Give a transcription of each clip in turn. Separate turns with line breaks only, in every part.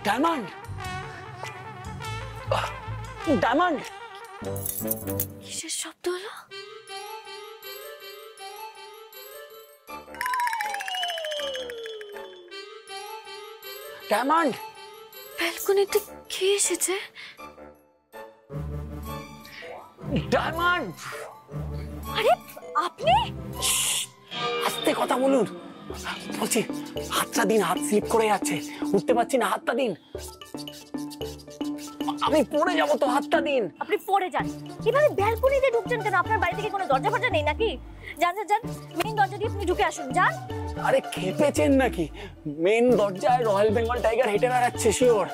Diamond, diamond,
কিসের শব্দ হলো?
ডায়মন্ড,
ব্যালকনিতে কে এসেছে?
ডায়মন্ড,
আরে আপনি?
আস্তে কথা বলুন। বলছি হাতটা দিন, হাত স্লিপ করে যাচ্ছে, উঠতে পারছি না, হাতটা দিন। আমি পড়ে যাবো তো, হাতটা দিন।
আপনি পড়ে যান? কিভাবে ব্যালকনিতে ঢুকছেন কেন? আপনার বাড়ি থেকে কোনো দরজা ফরজা নেই নাকি? যান যান যান, মেইন দরজা দিয়ে আপনি ঢুকে আসুন, যান।
আরে খেপেছেন নাকি? মেন দরজায় রয়্যাল বেঙ্গল টাইগার হেঁটে বেড়াচ্ছে শিওর।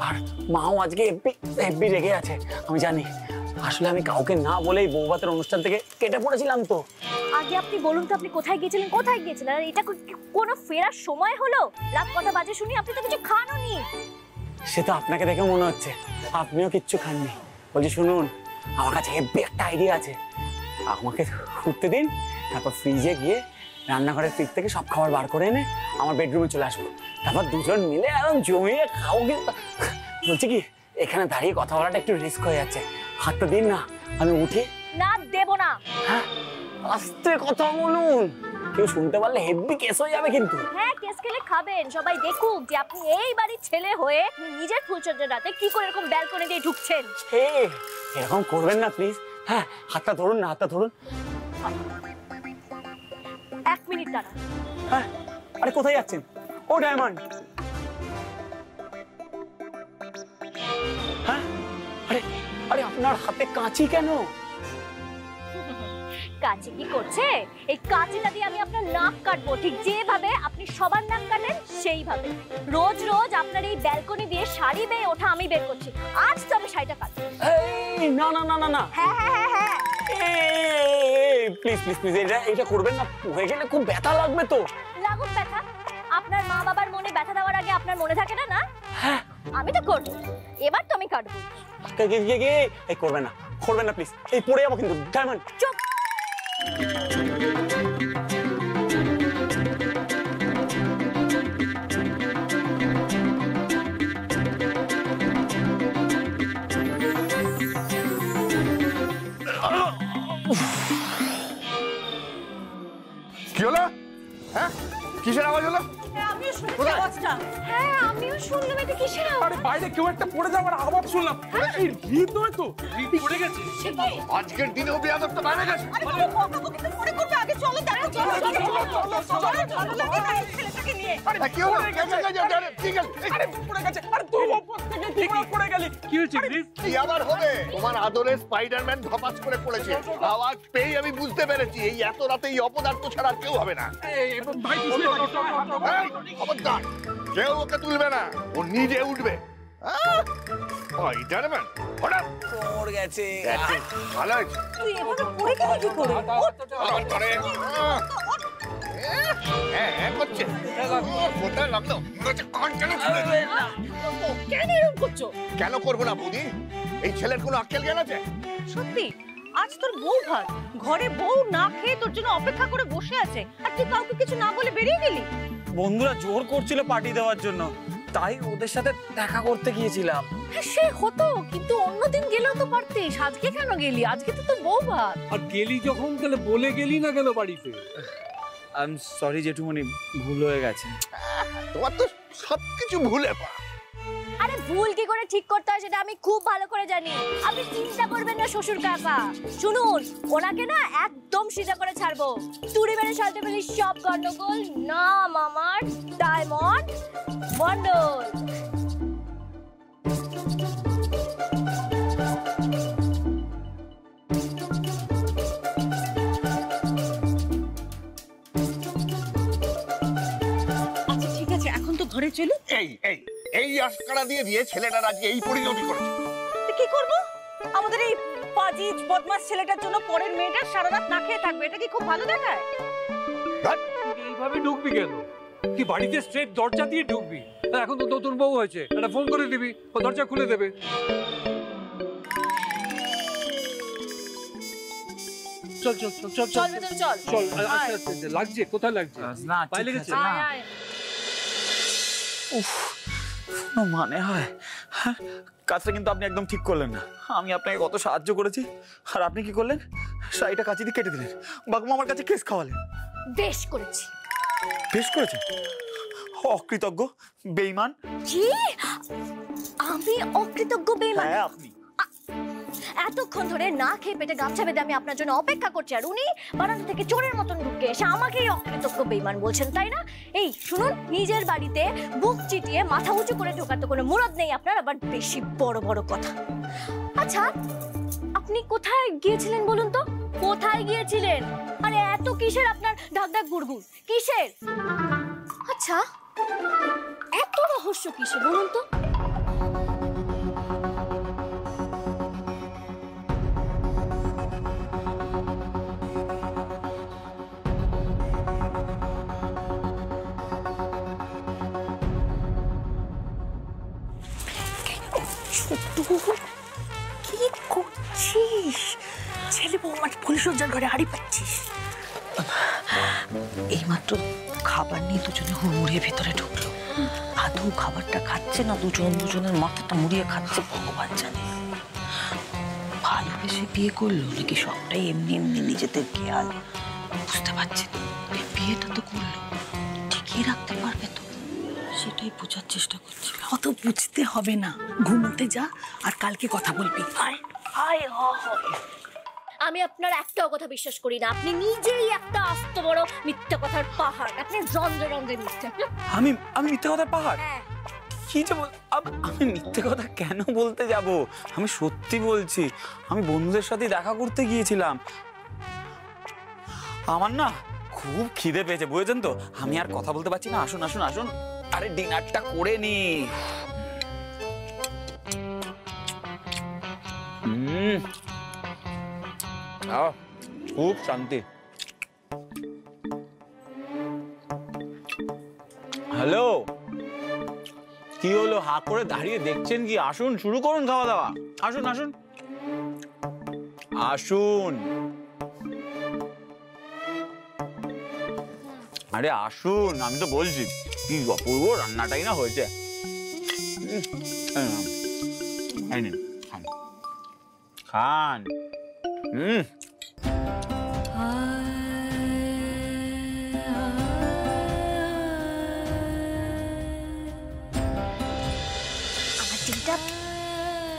আর মাও আজকে হেব্বি রেগে আছে, আমি জানি। আসলে আমি কাউকে না বলেই বৌভাতের অনুষ্ঠান থেকে কেটে পড়েছিলাম তো।
আগে আপনি বলুন তো, আপনি কোথায় গিয়েছিলেন? কোথায় গিয়েছিলেন? আর এটা কোনো ফেরার সময় হলো? রাত কটা বাজে শুনি? আপনি তো কিছু খানওনি।
সে তো আপনাকে দেখে মনে হচ্ছে আপনিও কিচ্ছু খাননি। বলছি শুনুন, আমার কাছে হেব্বি একটা আইডিয়া আছে। আমাকে উঠতে দিন, তারপর ফ্রিজে গিয়ে রান্নাঘরের ফ্রিজ থেকে সব খাবার বার করে এনে আমার বেডরুমে চলে আসবো। তারপর দুজন মিলে একদম জমিয়ে খাও। কিন্তু বলছি কি, এখানে দাঁড়িয়ে কথা বলাটা একটু রিস্ক হয়ে যাচ্ছে। হাতটা দিন না, আমি উঠি।
না, দেব না।
হ্যাঁ, আস্তে কথা বলুন, কেউ শুনতে পারলে হেব্বি কেস হয়ে যাবে কিন্তু।
হ্যাঁ, কেস খেলে খাবেন, সবাই দেখুক যে আপনি এই বাড়ির ছেলে হয়ে নিজের ফুলসজ্জার রাতে কি করে এরকম ব্যালকনি দিয়ে ঢুকছেন।
এরকম করবেন না প্লিজ। হ্যাঁ, হাতটা ধরুন না, হাতটা ধরুন।
1 মিনিট দাঁড়ান।
হ্যাঁ, আরে কোথায় যাচ্ছেন? ও ডায়মন্ড, হ্যাঁ, আরে আরে আপনার হাতে কাঁচি কেন?
কাঁচি কি করছে? এই কাঁচিটা দিয়ে আমি আপনার নাক কাটবো, ঠিক যেভাবে আপনি সবার নাক কাটেন সেইভাবে। রোজ রোজ আপনার এই ব্যালকনি দিয়ে শাড়ি বেয়ে ওঠা আমি বের করছি, আজ তো আমি শাড়িটা কাটবো।
এই না না না না না,
হ্যাঁ হ্যাঁ হ্যাঁ হ্যাঁ,
প্লিজ প্লিজ প্লিজ, এটা করবেন না, হয়ে গেলে খুব ব্যথা লাগবে তো।
লাগুক ব্যথা। আপনার মা বাবার মনে ব্যথা দেওয়ার আগে আপনার মনে থাকে না? না,
হ্যাঁ,
আমি তো করবো, এবার তো আমি কাটবো।
এই করবেন না, করবেন না প্লিজ, এই পড়ে যাবো কিন্তু। ডায়মন্ড
চুপ।
কি হলো? হ্যাঁ, কিসের আওয়াজ হলো?
আমিও শুনলাম আওয়াজটা। হ্যাঁ, আমিও শুনলাম। এটা কিসের আওয়াজ?
আরে বাইরে কেউ একটা পড়ে যাওয়ার আওয়াজ শুনলাম। এই রিত নয় তো? রিত পড়ে গেছে। আজকের দিনেও বেয়াদবটা বাইরে গেছে।
আরে বকাবকি তো পরে করবে, আগে চলো দেখো। চলো চলো লাগে না এই ছেলেটাকে নিয়ে।
আরে কি হলো? ঠিক আছে। আরে পড়ে গেছে। আরে তুই ওপর থেকে কি করে পড়ে গেলি? কি হয়েছে রিত?
কি আবার হবে? তোমার আদরে স্পাইডারম্যান ধপাস করে পড়েছে। আওয়াজ পেয়ে আমি বুঝতে পেরেছি এই এত রাতে এই অপদার্থ ছাড়া কেউ হবে না।
এই ভাই
খবরদার, কেউ ওকে তুলবে না, ও নিজে উঠবে। স্পাইডারম্যান হঠাৎ
পড়ে গেছে।
ভালো হয়েছে।
তুই এভাবে পড়ে গেলি কি করে?
আবার ধরে। হ্যাঁ হ্যাঁ করছে। কোথায় লাগলো?
কেন এরকম করছো?
কেন করবো না বৌদি? এই ছেলের কোনো আক্কেল জ্ঞান আছে?
সত্যি আজ তোর বউ ভাত, ঘরে বউ না খেয়ে তোর জন্য অপেক্ষা করে বসে আছে, আর তুই কাউকে কিছু না বলে বেরিয়ে গেলি।
বন্ধুরা জোর করছিল পার্টি দেওয়ার জন্য, তাই ওদের সাথে দেখা করতে গিয়েছিলাম।
সে হতো, কিন্তু অন্যদিন গেলেও তো পারতিস। আজকে কেন গেলি? আজকে তো তোর বউ ভাত।
আর গেলি যখন তাহলে বলে গেলি না কেন বাড়িতে?
আই এম সরি জেঠুমনি, ভুল হয়ে গেছে।
তোমার তো সবকিছু ভুলে পা।
আরে ভুল কি করে ঠিক করতে হয় সেটা আমি খুব ভালো করে জানি। আপনি চিন্তা করবেন না শ্বশুর কাকা। শুনুন, ওনাকে না একদম সিধা করে ছাড়বো। চুরি মেরে সালতে পেলে সব গন্ডগোল। নাম আমার ডায়মন্ড মন্ডল।
আচ্ছা ঠিক আছে, এখন তো ঘরে চলি।
এই আশকারা দিয়ে দিয়ে ছেলেটার আজকে এই পরিণতি করেছে।
কি করব? আমাদের এই পাজিজ বদমাস ছেলেটার জন্য পরের মেয়েটা সারা রাত না খেয়ে থাকবে, এটা কি খুব ভালো দেখায়?
এইভাবে ঢুকবি কেন? তুই বাড়িতে স্ট্রেট দরজা দিয়ে ঢুকবি। এখন তো নতুন বউ হয়েছে, একটা ফোন করে দিবি, ও দরজা খুলে দেবে। চল চল চল চল
চল ভেতরে চল।
চল। আচ্ছা আচ্ছা, লাগছে কোথায় লাগছে?
না
পায়ে লেগেছে?
আয় আয়।
উফ, কোনো মানে হয়? হ্যাঁ, কাজটা কিন্তু আপনি একদম ঠিক করলেন না। আমি আপনাকে কত সাহায্য করেছি, আর আপনি কি করলেন? শাড়িটা কাচি দিয়ে কেটে দিলেন, বাবু আমার কাছে কেস খাওয়ালেন।
বেশ করেছি।
বেশ করেছেন? অকৃতজ্ঞ, বেঈমান।
কি? আমি অকৃতজ্ঞ বেঈমান?
হ্যাঁ আপনি।
এতক্ষণ ধরে না খেয়ে পেটে গামছা বেঁধে আমি আপনার জন্য অপেক্ষা করছি, আর উনি বারান্দা থেকে চোরের মতন ঢুকে এসে আমাকেই অকৃতজ্ঞ বেঈমান বলছেন, তাই না? এই শুনুন, নিজের বাড়িতে বুক চিটিয়ে মাথা উঁচু করে ঢোকার তো কোনো মুরদ নেই আপনার, আবার বেশি বড় বড় কথা। আচ্ছা, আপনি কোথায় গিয়েছিলেন বলুন তো? কোথায় গিয়েছিলেন? আরে এত কিসের আপনার ঢাক ঢাক গুড়গুড়, কিসের? আচ্ছা, এত রহস্য কিসের বলুন তো? কি করছিস? ছেলে বৌমার ফুলসজ্জার ঘরে হাড়ি পাচ্ছিস?
এইমাত্র খাবার নিয়ে দুজনে হুড়মুড়িয়ে ভেতরে ঢুকলো। আদৌ খাবারটা খাচ্ছে না দুজনের মাথাটা মুড়িয়ে খাচ্ছে ভগবান জানে। ভালোবেসে বিয়ে করলো নাকি সবটাই এমনি এমনি নিজেদের খেয়াল বুঝতে পারছি না। এই বিয়েটা তো করলো, ঠিকই রাখতে পারবে তো, সেটাই বোঝার চেষ্টা করছি।
অত বুঝতে হবে না, ঘুমোতে যা, আর কালকে কথা বলবি। আয় আয়
আমি আপনার একটাও কথা বিশ্বাস করি না। আপনি নিজেই একটা আস্ত বড় মিথ্যা কথার পাহাড়। আপনি রন্ধ্রে রন্ধ্রে মিথ্যা।
আমি মিথ্যে কথার পাহাড়?
হ্যাঁ।
কি যে আমি মিথ্যে কথা কেন বলতে যাব? আমি সত্যি বলছি, আমি বন্ধুদের সাথে দেখা করতে গিয়েছিলাম। আমার না খুব খিদে পেয়েছে, বুঝেছেন তো? আমি আর কথা বলতে পারছি না। আসুন আসুন আসুন, আরে ডিনারটা করে নি। খুব শান্তি। হ্যালো, কি হলো? হা করে দাঁড়িয়ে দেখছেন কি? আসুন, শুরু করুন খাওয়া দাওয়া। আসুন আসুন আসুন, আরে আসুন, আমি তো বলছি কি অপূর্ব রান্নাটাই না হয়েছে। খান খান।
আমার ডিমটা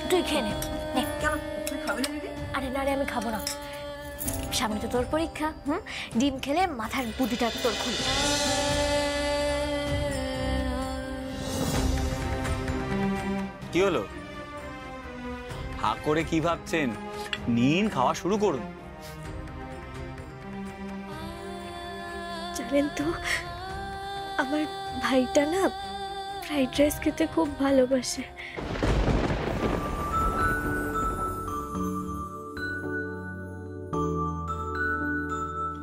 তুই খেয়ে নে। আরে না রে, আমি খাবো না। সামনে তো তোর পরীক্ষা। ডিম খেলে মাথার বুদ্ধিটা তোর খুলবে।
কি হলো? হা করে কি ভাবছেন? নিন, খাওয়া শুরু করুন।
জানেন তো, আমার ভাইটা না ফ্রাইড রাইস খেতে খুব ভালোবাসে।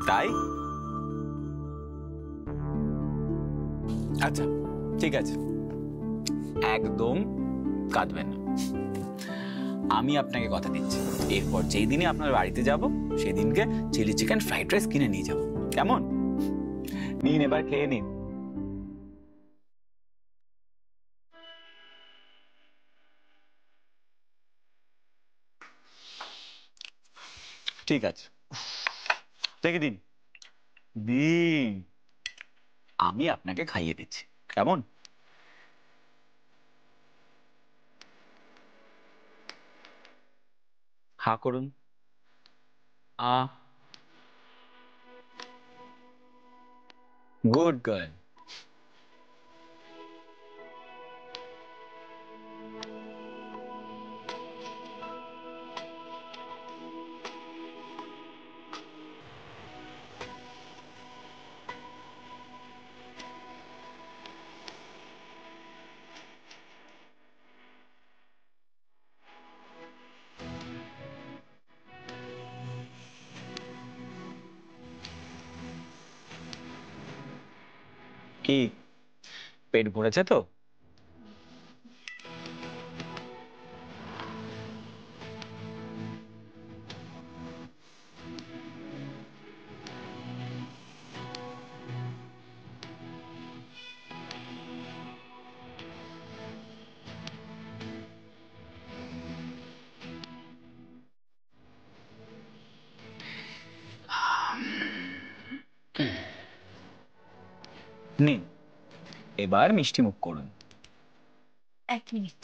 তাই? আচ্ছা ঠিক আছে, একদম কাঁদবেন না। আমি আপনাকে কথা দিচ্ছি, এরপর যেই দিনে আপনার বাড়িতে যাব সেদিনকে চিলি চিকেন ফ্রাইড রাইস কিনে নিয়ে যাব। কেমন? নিন, এবার খেয়ে নিন। ঠিক আছে, দেখে দিন দিন, আমি আপনাকে খাইয়ে দিচ্ছি। কেমন? হা করুন। Good girl. কি পেট ভরেছে তো?
নিন, এবার মিষ্টি মুখ করুন।
1 মিনিট।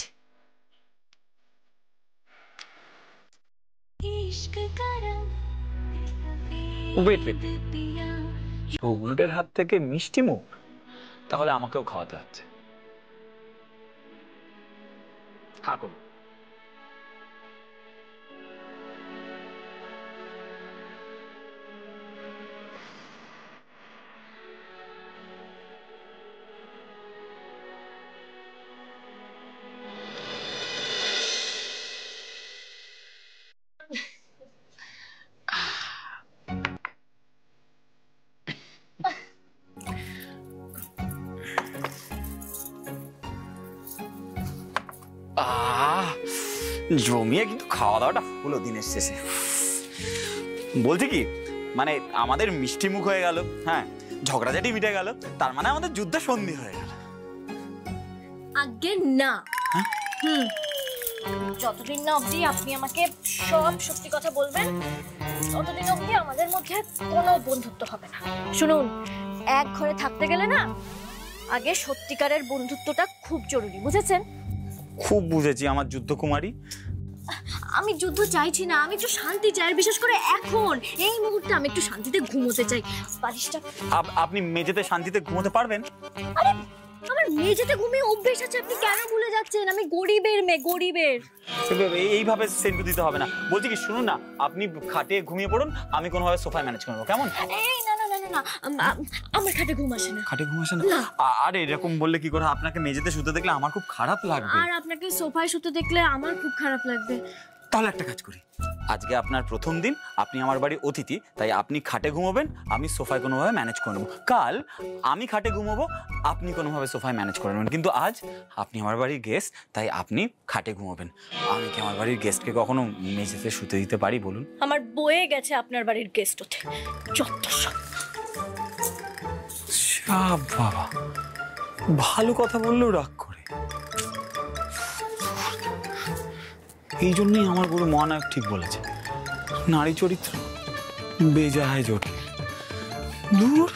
ওয়েট ওয়েট, ঝগড়ুটের হাত থেকে মিষ্টি মুখ, তাহলে আমাকেও খাওয়াতে হচ্ছে। থাকুন।
জমিয়ে কিন্তু খাওয়া দাওয়াটা হলো দিনের শেষে। বলছি কি, মানে আমাদের মিষ্টি মুখ হয়ে গেল, হ্যাঁ, ঝগড়াঝাটি মিটে গেল, তার মানে আমাদের যুদ্ধ সন্ধি হয়ে গেল।
আগে না। যতদিন না অবধি আপনি আমাকে সব সত্যি কথা বলবেন, ততদিন অবধি আমাদের মধ্যে কোনো বন্ধুত্ব হবে না। শুনুন, এক ঘরে থাকতে গেলে না আগে সত্যিকারের বন্ধুত্বটা খুব জরুরি, বুঝেছেন?
খুব বুঝেছি আমার যুদ্ধ কুমারী।
আমি যুদ্ধ চাইছি না, আমি একটু শান্তি চাই, আর বিশেষ করে এখন এই মুহূর্তে আমি একটু শান্তিতে ঘুমোতে চাই। বালিশটা
আপনি মেঝেতে শান্তিতে ঘুমোতে পারবেন?
আরে আমার মেঝেতে ঘুমিয়ে অভ্যেস আছে, আপনি কেন ভুলে যাচ্ছেন? আমি গরিবের মেয়ে, গরিবের।
এইভাবে সেন্টু দিতে হবে না। বলছি কি, শুনুন না, আপনি খাটে ঘুমিয়ে পড়ুন, আমি কোনোভাবে সোফায় ম্যানেজ করবো, কেমন?
এই না না না না, আমার খাটে ঘুম আসে না।
খাটে ঘুম আসে না? আরে এরকম বললে কি করে? আপনাকে মেঝেতে শুতে দেখলে আমার খুব খারাপ লাগবে।
আর আপনাকে সোফায় শুতে দেখলে আমার খুব খারাপ লাগবে।
তাহলে একটা কাজ করি, আজকে আপনার প্রথম দিন, আপনি আমার বাড়ির অতিথি, তাই আপনি খাটে ঘুমোবেন, আমি সোফায় কোনোভাবে ম্যানেজ করে নেবো। কাল আমি খাটে ঘুমোবো, আপনি কোনোভাবে সোফায় ম্যানেজ করে নেবেন। কিন্তু আজ আপনি আমার বাড়ির গেস্ট, তাই আপনি খাটে ঘুমোবেন। আমি কি আমার বাড়ির গেস্টকে কখনো মেঝেতে শুতে দিতে পারি বলুন?
আমার বয়ে গেছে আপনার বাড়ির গেস্ট হতে, যত সব।
বাবা, ভালো কথা বললেও রাগ করে। এই জন্যই আমার গুরু মহানায়ক ঠিক বলেছে, নারী চরিত্র বেজায় জটিল। দূর।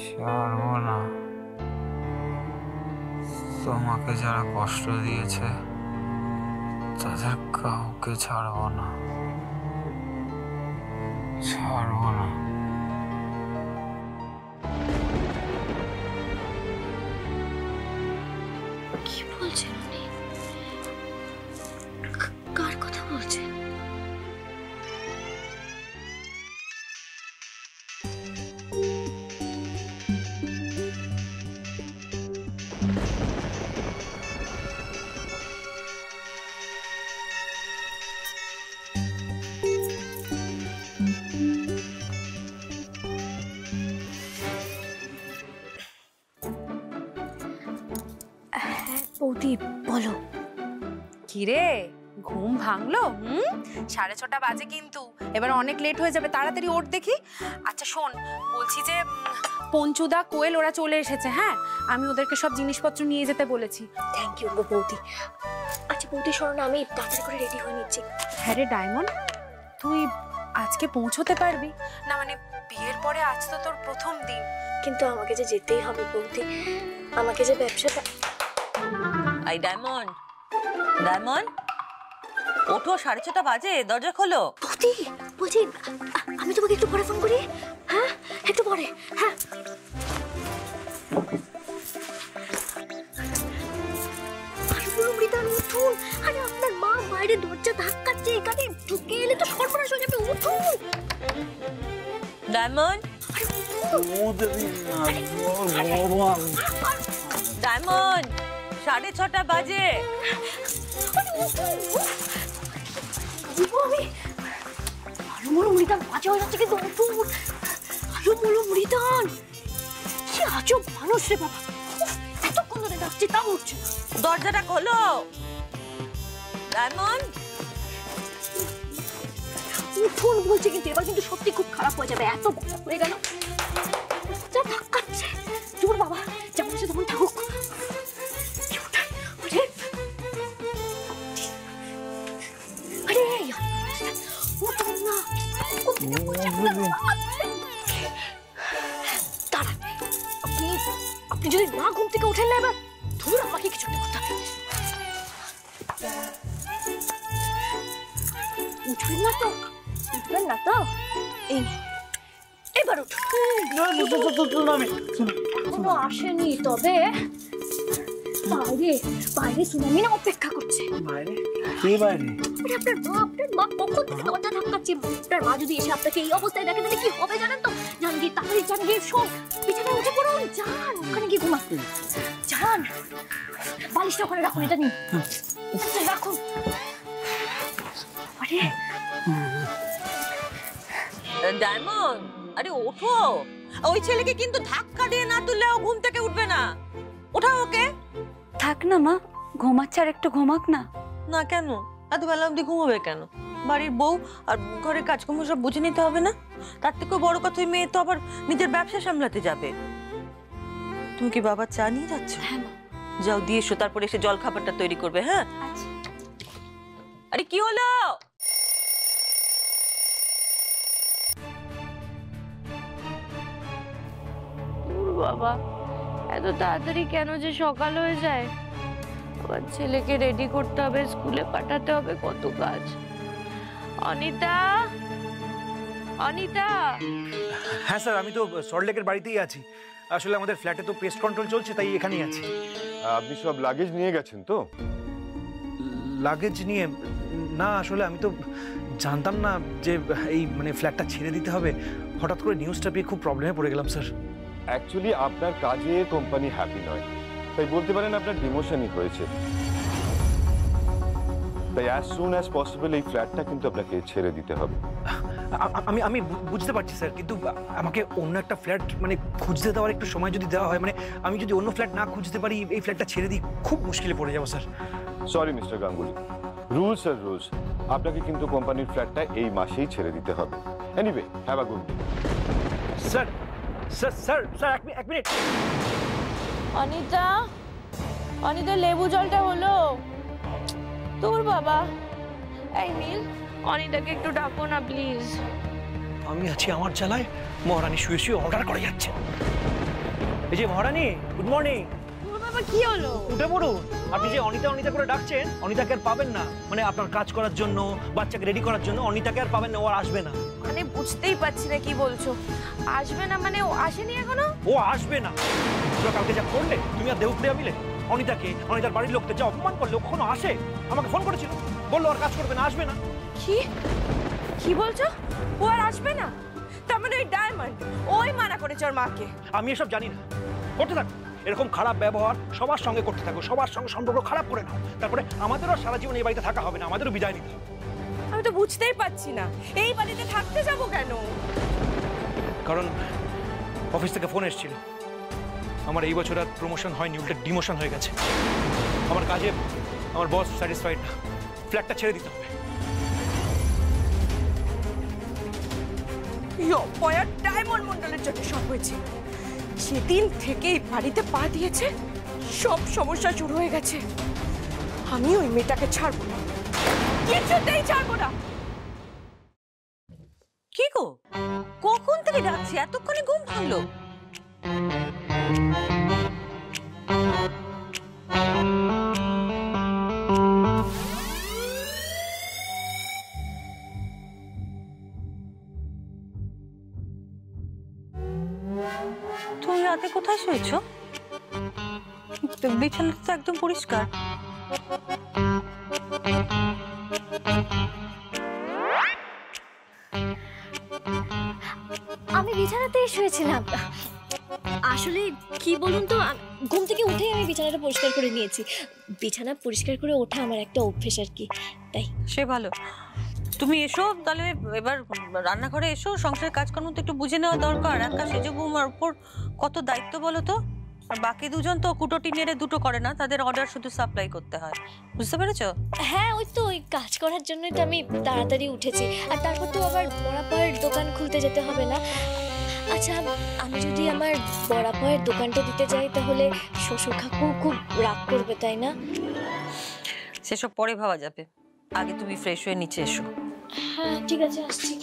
ছাড়বো না, তোমাকে যারা কষ্ট দিয়েছে তাদের কাউকে ছাড়বো না, ছাড়বো না।
বলছেন উনি? কার কথা বলছেন? বৌদি বলো।
কিরে ঘুম ভাঙলো? 6:30 বাজে কিন্তু এবার অনেক লেট হয়ে যাবে, তাড়াতাড়ি ওঠ দেখি। আচ্ছা শোন, বলছি যে পঞ্চুদা কোয়েল ওরা চলে এসেছে। হ্যাঁ, আমি ওদেরকে সব জিনিসপত্র নিয়ে যেতে বলেছি।
থ্যাংক ইউ গো বৌদি। আচ্ছা বৌদি শোনো না, আমি তাড়াতাড়ি করে রেডি হয়ে নিচ্ছি।
হ্যাঁ রে ডায়মন্ড, তুই আজকে পৌঁছতে পারবি না? মানে বিয়ের পরে আজ তো তোর প্রথম দিন।
কিন্তু আমাকে যে যেতেই হবে বৌদি, আমাকে যে ব্যবসাটা।
আই ডায়মন্ড, ডায়মন্ড ওঠো, 6:30 বাজে, দরজা খোলো।
বৌদি বলছি আমি তোমাকে একটু পরে ফোন করি। হ্যাঁ একটু পরে। হ্যাঁ উঠুন। আরে আপনার মা বাইরে দরজা ধাক্কাচ্ছে, এখানে ঢুকে এলে তো সর্বনাশ হয়ে যাবে। উঠুন
ডায়মন্ড, ডায়মন্ড 6:30 বাজে।
আমি আলু মুড়ো মুড়িদান বাজে হয়ে যাচ্ছে কিন্তু। উঠুন আলু মুড়ো মুড়িদান, সে আজব মানুষ রে বাবা। এতক্ষণ ধরে ডাকছি তাও উঠছে না।
দরজাটা খোলো ডায়মন্ড।
উঠুন বলছে কিন্তু এবার কিন্তু সত্যি খুব খারাপ হয়ে যাবে। এত বড় হয়ে গেল, যা ধাক্কাচ্ছে। জোর বাবা, যেমন সে তখন থাকুক। আরে উঠুন না। দাঁড়ান, আপনি যদি না ঘুম থেকে উঠেন না এবার, ধুর আমাকে কিছু একটা করতে হবে। উঠবেন না তো? উঠবেন না তো? এই এবার এখনো আসেনি, তবে বাইরে বাইরে সুনামি না অপেক্ষা করছে।
বাইরে? কি বাইরে?
আপনার মা কখন থেকে দরজা ধাক্কাচ্ছে। আপনার মা যদি এসে আপনাকে এই অবস্থায় দেখে তাহলে কি হবে জানেন তো? জানগীর তাড়াতাড়ি জানগীর শোন, বিছানায় উঠে পড়ুন। যান ওখানে গিয়ে ঘুমান। যান, বালিশটা ওখানে রাখুন, এটা নিন রাখুন। আরে
ডায়মন্ড, আরে ওঠো। ওই ছেলেকে কিন্তু ধাক্কা দিয়ে না তুললেও ঘুম থেকে উঠবে না। ওঠাও ওকে।
থাক না মা, ঘুমাচ্ছে, আর একটু ঘুমাক না।
না কেন? এত বেলা অবধি ঘুমাবে কেন? বাড়ির বউ আর ঘরের কাজকর্ম সব বুঝে নিতে হবে না? তার থেকেও বড় কথা, ওই মেয়ে তো আবার নিজের ব্যবসা সামলাতে যাবে। তুমি কি বাবা চা নিয়ে যাচ্ছ?
হ্যাঁ
যাও দিয়ে এসো, তারপরে এসে জল খাবারটা তৈরি করবে। হ্যাঁ
আচ্ছা।
আরে কি হলো?
বাবা এত তাড়াতাড়ি কেন যে সকাল হয়ে যায়? আবার ছেলেকে রেডি করতে হবে, স্কুলে পাঠাতে হবে, কত কাজ। অনিতা, অনিতা।
হ্যাঁ স্যার, আমি তো সল্টলেকের বাড়িতেই আছি। আসলে আমাদের ফ্ল্যাটে তো পেস্ট কন্ট্রোল চলছে, তাই এখানেই আছি।
আপনি সব লাগেজ নিয়ে গেছেন তো?
লাগেজ নিয়ে? না, আসলে আমি তো জানতাম না যে এই মানে ফ্ল্যাটটা ছেড়ে দিতে হবে। হঠাৎ করে নিউজটা পেয়ে খুব প্রবলেমে পড়ে গেলাম স্যার।
অ্যাকচুয়ালি আপনার কাজে কোম্পানি হ্যাপি নয়, তাই বলতে পারেন আপনার ডিমোশনই হয়েছে। তাই অ্যাজ সুন অ্যাজ পসিবল এই ফ্ল্যাটটা কিন্তু আপনাকে ছেড়ে দিতে হবে।
আমি বুঝতে পারছি স্যার, কিন্তু আমাকে অন্য একটা ফ্ল্যাট মানে খুঁজতে দেওয়ার একটু সময় যদি দেওয়া হয়, মানে আমি যদি অন্য ফ্ল্যাট না খুঁজতে পারি, এই ফ্ল্যাটটা ছেড়ে দিই, খুব মুশকিলে পড়ে যাবো sir.
Sorry mister Ganguly, rules আর রুলস। আপনাকে কিন্তু কোম্পানির ফ্ল্যাটটা এই মাসেই ছেড়ে দিতে হবে। Anyway, have a good day.
Sir sir sir sir এক মিনিট।
অনিতা, অনিতা লেবু জলটা হলো তোর বাবা। এই নীল, অনিতাকে একটু ডাকো না প্লিজ।
আমি আছি আমার জ্বালায়, মহারানী শুয়ে শুয়ে অর্ডার করে যাচ্ছে। এই যে মহারানী, গুড মর্নিং।
তোর বাবা কি হলো?
উঠে পড়ুন। আপনি যে অনিতা অনিতা করে ডাকছেন, অনিতাকে আর পাবেন না। মানে আপনার কাজ করার জন্য, বাচ্চাকে রেডি করার জন্য অনিতাকে আর পাবেন না, ও আর আসবে না।
মানে বুঝতেই পারছি না কি বলছো। আসবে না মানে ও আসেনি এখনো?
ও আসবে না। তোমরা কালকে যা করলে, তুমি আর দেবপ্রিয়া মিলে, অনিতাকে, অনিতার বাড়ির লোকদের যা অপমান করলে, ও কখনো আসে? আমাকে ফোন করেছিল, বললো আর কাজ করবে না, আসবে না।
কি কি বলছো? ও আর আসবে না? তার মানে ওই ডায়মন্ড ওই মানা করেছে ওর মাকে?
আমি এসব জানি না, করতে থাকো এরকম খারাপ ব্যবহার, সবার সঙ্গে করতে থাকো, সবার সঙ্গে সম্পর্ক খারাপ করে নাও, তারপরে আমাদেরও সারা জীবন এই বাড়িতে থাকা হবে না, আমাদেরও বিদায় নিতে হবে।
আমি তো বুঝতেই পারছি না এই বাড়িতে থাকতে যাবো কেন।
কারণ অফিস থেকে ফোন এসেছিল, আমার এই বছর আর প্রমোশন হয়নি, উল্টে ডিমোশন হয়ে গেছে। আমার কাজে আমার বস স্যাটিসফাইড না, ফ্ল্যাটটা ছেড়ে দিতে হবে।
ডায়মন্ড মন্ডলের জন্য সব হয়েছে। সেদিন থেকেই বাড়িতে পা দিয়েছে সব সমস্যা শুরু হয়ে গেছে। আমি ওই মেয়েটাকে ছাড়বো না, কিছুতেই ছাড়বো না।
কি গো, কখন থেকে ডাকছি, এতক্ষণে ঘুম ভাঙলো? তুমি রাতে কোথায় শুয়েছো? বিছানাটা তো একদম পরিষ্কার।
আমি বিছানাতেই শুয়েছিলাম। আসলে কি বলুন তো, ঘুম থেকে উঠেই আমি বিছানাটা পরিষ্কার করে নিয়েছি। বিছানা পরিষ্কার করে ওঠা আমার একটা অভ্যেস আর কি, তাই।
সে ভালো। তুমি এসো তাহলে, এবার রান্নাঘরে এসো, সংসারের কাজকর্ম তো একটু বুঝে নেওয়া দরকার। একা সেজে বৌমার উপর কত দায়িত্ব বলো তো। আর বাকি দুজন তো কুটোটি নেড়ে দুটো করে না, তাদের অর্ডার শুধু সাপ্লাই করতে হয়, বুঝতে পেরেছো?
হ্যাঁ, ওই তো ওই কাজ করার জন্যই তো আমি তাড়াতাড়ি উঠেছি। আর তারপর তো আবার বড়াপায়ের দোকান খুলতে যেতে হবে না? আচ্ছা, আমি যদি আমার বড়াপায়ের দোকানটা দিতে যাই তাহলে শ্বশুর কাকু খুব রাগ করবে, তাই না?
সেসব পরে ভাবা যাবে, আগে তুমি ফ্রেশ হয়ে নিচে এসো।
হ্যাঁ ঠিক আছে, আসছি।